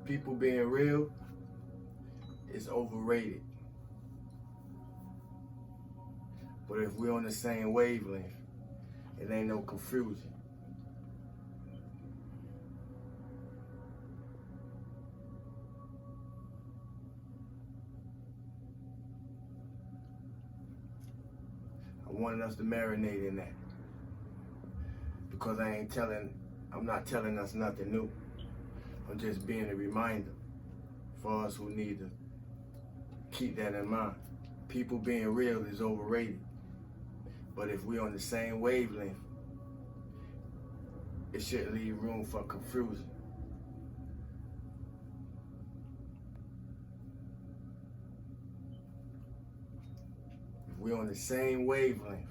People being real is overrated. But if we're on the same wavelength, it ain't no confusion. I wanted us to marinate in that. Because I'm not telling us nothing new. I'm just being a reminder for us who need to keep that in mind. People being real is overrated. But if we're on the same wavelength, it shouldn't leave room for confusion. If we're on the same wavelength,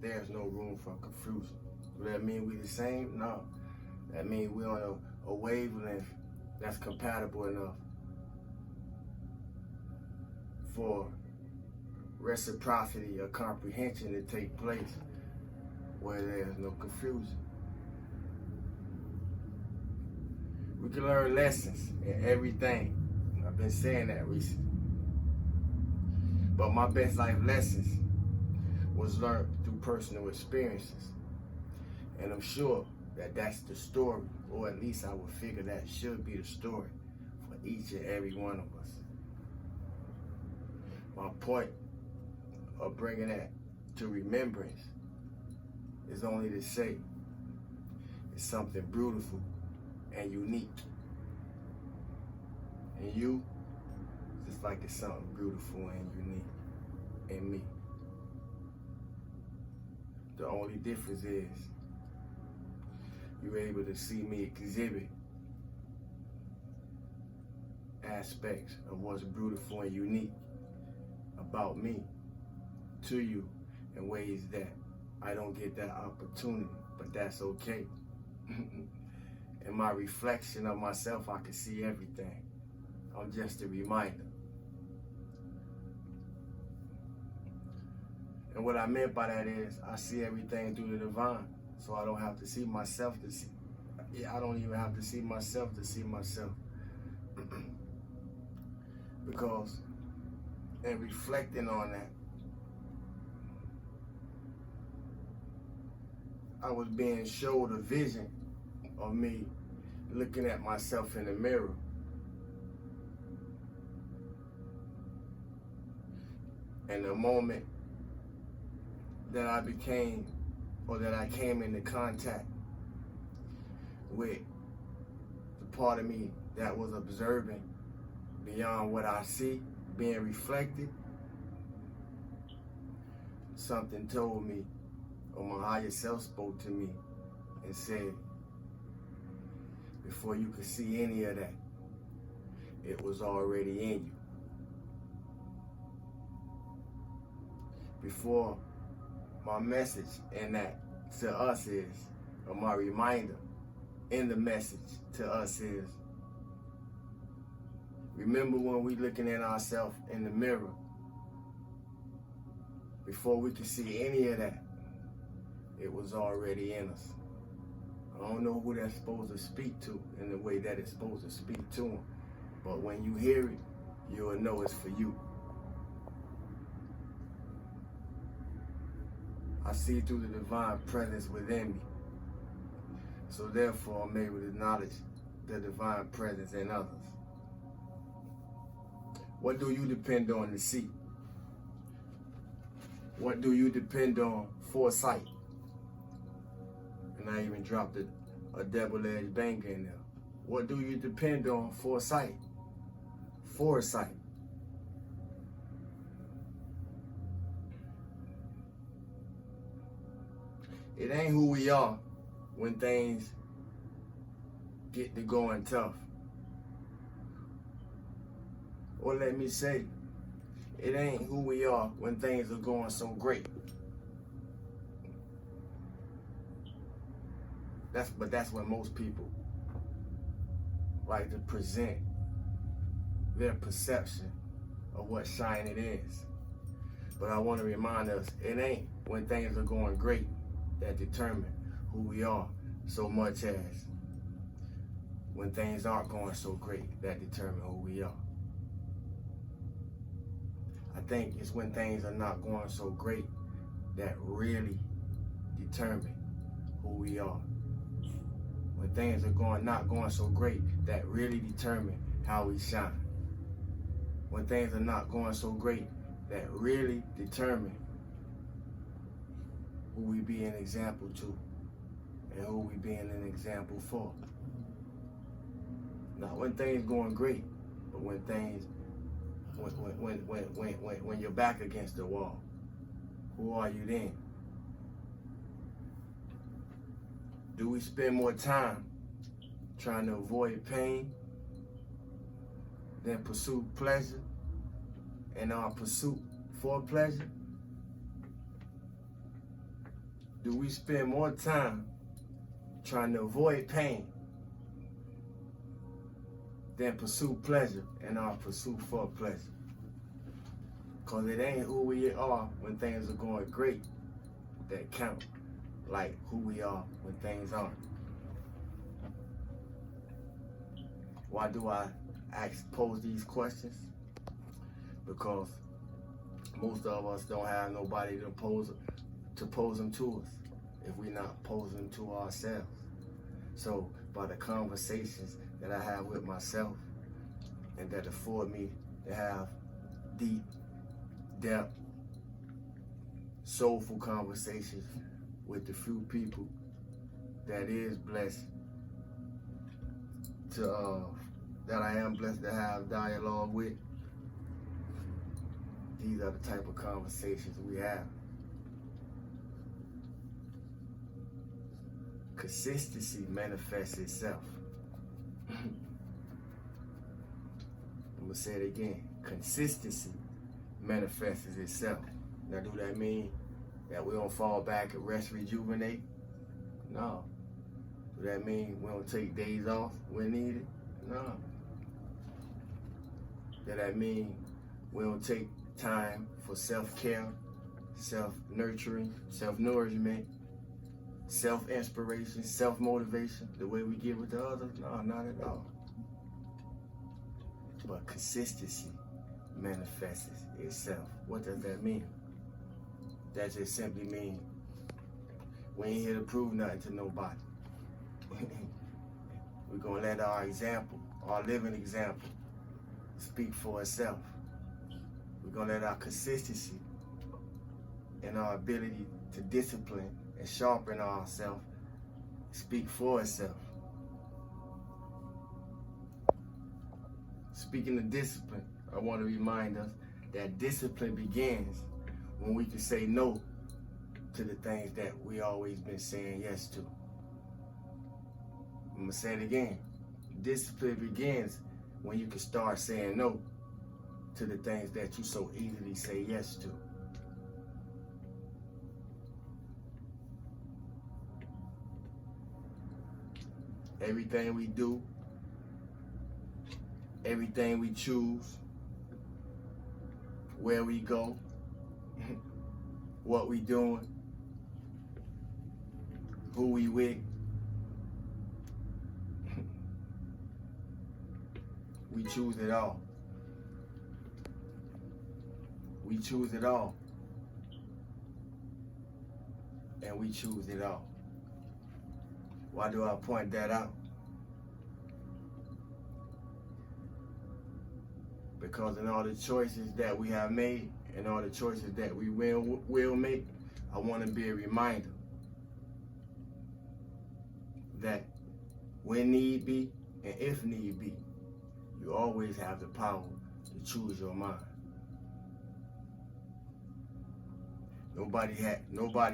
there's no room for confusion. Does that mean we the same? No. That means we're on a wavelength that's compatible enough for reciprocity or comprehension to take place where there's no confusion. We can learn lessons in everything. I've been saying that recently. But my best life lessons was learned through personal experiences. And I'm sure that that's the story, or at least I would figure that should be the story for each and every one of us. My point of bringing that to remembrance is only to say it's something beautiful and unique. And you, just like it's something beautiful and unique in me. The only difference is you're able to see me exhibit aspects of what's beautiful and unique about me to you in ways that I don't get that opportunity, but that's okay. In my reflection of myself, I can see everything. I'm just a reminder. And what I meant by that is I see everything through the divine. So I don't have to see myself to see. I don't even have to see myself to see myself. Because in reflecting on that, I was being showed a vision of me looking at myself in the mirror. And the moment that I became, or that I came into contact with the part of me that was observing beyond what I see, being reflected, something told me, or my higher self spoke to me and said, before you could see any of that, it was already in you. Before my message in that to us is, or my reminder in the message to us is, remember when we looking at ourselves in the mirror, before we could see any of that, it was already in us. I don't know who that's supposed to speak to in the way that it's supposed to speak to them, but when you hear it, you'll know it's for you. I see through the divine presence within me. So therefore, I'm able to acknowledge the divine presence in others. What do you depend on to see? What do you depend on for sight? And I even dropped a double-edged banger in there. What do you depend on for sight? Foresight. It ain't who we are when things get to going tough. Or let me say, it ain't who we are when things are going so great. But that's when most people like to present their perception of what shine it is. But I want to remind us, it ain't when things are going great that determine who we are so much as when things aren't going so great that determine who we are. I think it's when things are not going so great that really determine who we are. When things are not going so great, that really determine how we shine. When things are not going so great, that really determine who we be an example to and who we being an example for. Not when things going great, but when things, when you're back against the wall. Who are you then? Do we spend more time trying to avoid pain than pursue pleasure in our pursuit for pleasure? Do we spend more time trying to avoid pain than pursue pleasure in our pursuit for pleasure? Because it ain't who we are when things are going great that count, like who we are when things aren't. Why do I pose these questions? Because most of us don't have nobody to pose them to us if we're not posing them to ourselves. So by the conversations that I have with myself and that afford me to have deep, depth, soulful conversations with the few people that is blessed to that I am blessed to have dialogue with, these are the type of conversations we have. Consistency manifests itself. I'm gonna say it again. Consistency manifests itself. Now, do that mean that we don't fall back and rest, rejuvenate? No. Do that mean we don't take days off when needed? No. Does that mean we don't take time for self-care, self-nurturing, self-nourishment, self-inspiration, self-motivation, the way we give it to others? No, not at all. But consistency manifests itself. What does that mean? That just simply means we ain't here to prove nothing to nobody. We're gonna let our example, our living example, speak for itself. We're gonna let our consistency and our ability to discipline and sharpen ourselves speak for itself. Speaking of discipline, I want to remind us that discipline begins when we can say no to the things that we always been saying yes to. I'm gonna say it again. Discipline begins when you can start saying no to the things that you so easily say yes to. Everything we do, everything we choose, where we go, what we doing, who we with, we choose it all. We choose it all. And we choose it all. Why do I point that out? Because in all the choices that we have made and all the choices that we will make, I want to be a reminder that when need be and if need be, you always have the power to choose your mind. Nobody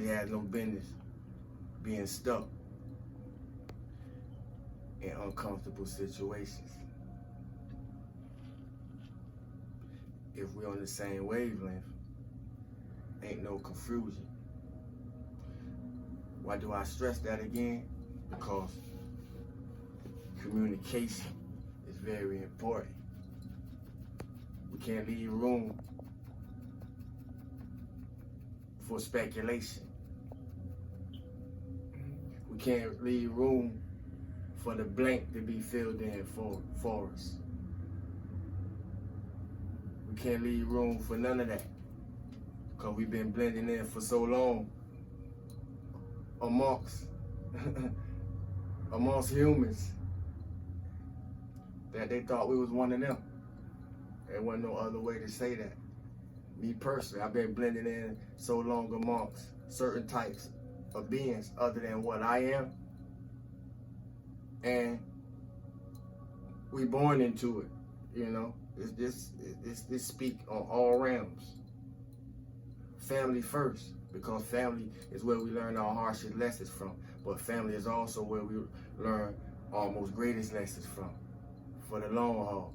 has no business being stuck in uncomfortable situations. If we're on the same wavelength, ain't no confusion. Why do I stress that again? Because communication is very important. We can't leave room for speculation. We can't leave room for the blank to be filled in for us. We can't leave room for none of that, because we've been blending in for so long amongst humans that they thought we was one of them. There wasn't no other way to say that. Me personally, I've been blending in so long amongst certain types of beings other than what I am, and we born into it, you know. This speak on all realms. Family first, because family is where we learn our harshest lessons from, but family is also where we learn our most greatest lessons from, for the long haul.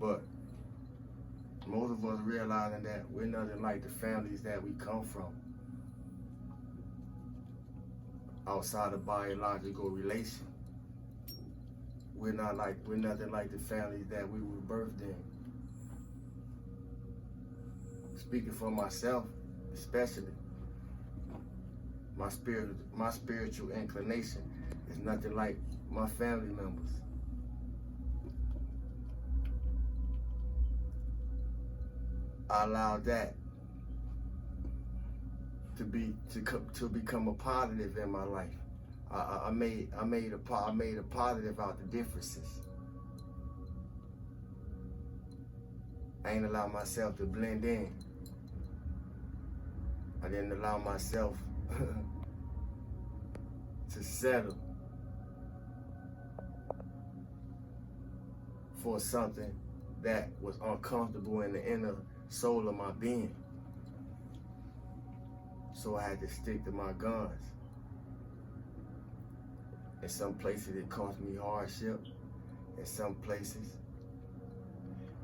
But most of us realizing that we're nothing like the families that we come from outside of biological relation. We're nothing like the families that we were birthed in. Speaking for myself, especially, my spiritual inclination is nothing like my family members. I allowed that to become a positive in my life. I made a positive out the differences. I ain't allow myself to blend in. I didn't allow myself to settle for something that was uncomfortable in the inner soul of my being. So I had to stick to my guns. In some places it cost me hardship. In some places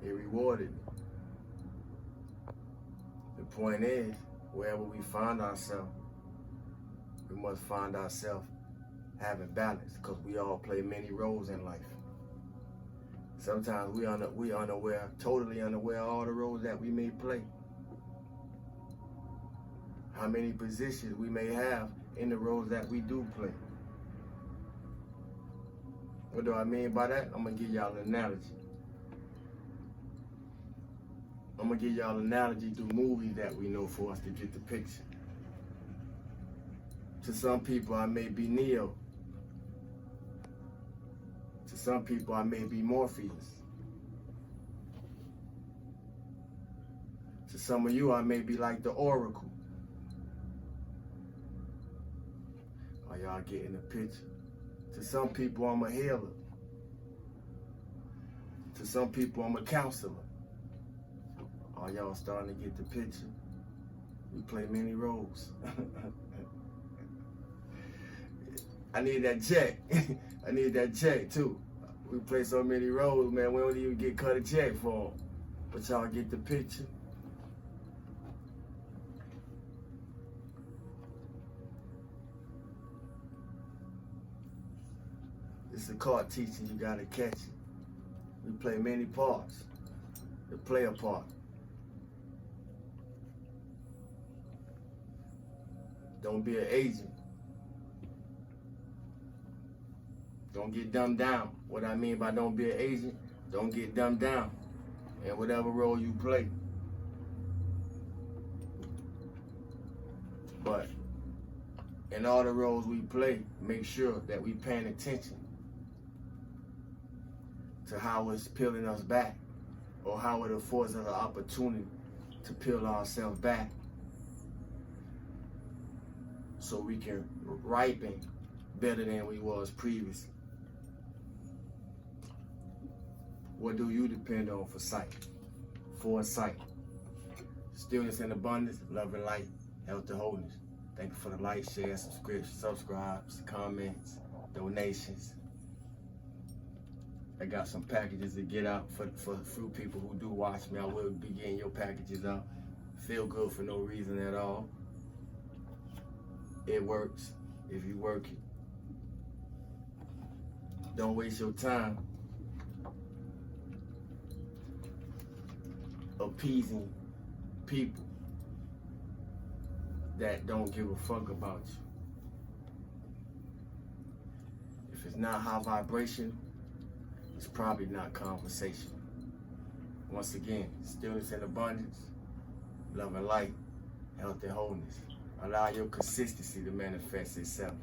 it rewarded me. The point is, wherever we find ourselves, we must find ourselves having balance, because we all play many roles in life. Sometimes we unaware, totally unaware of all the roles that we may play. How many positions we may have in the roles that we do play. What do I mean by that? I'm gonna give y'all an analogy. I'm gonna give y'all an analogy through movies that we know for us to get the picture. To some people, I may be Neo. To some people, I may be Morpheus. To some of you, I may be like the Oracle. Are y'all getting the picture? To some people, I'm a healer. To some people, I'm a counselor. Are y'all starting to get the picture? We play many roles. I need that check. I need that check too. We play so many roles, man, we don't even get cut a check for them. But y'all get the picture? It's a card teaching, you gotta catch it. We play many parts. The player part. Don't be an agent. Don't get dumbed down. What I mean by don't be an agent, don't get dumbed down in whatever role you play. But in all the roles we play, make sure that we paying attention to how it's peeling us back, or how it affords us an opportunity to peel ourselves back so we can ripen better than we was previously. What do you depend on for sight? Foresight. Stillness and abundance, love and light, health and wholeness. Thank you for the like, share, subscribes, comments, donations. I got some packages to get out for a few people who do watch me. I will be getting your packages out. Feel good for no reason at all. It works if you work it. Don't waste your time appeasing people that don't give a fuck about you. not high vibration, it's probably not conversation. Once again, stillness and abundance, love and light, health and wholeness. Allow your consistency to manifest itself.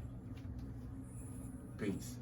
Peace.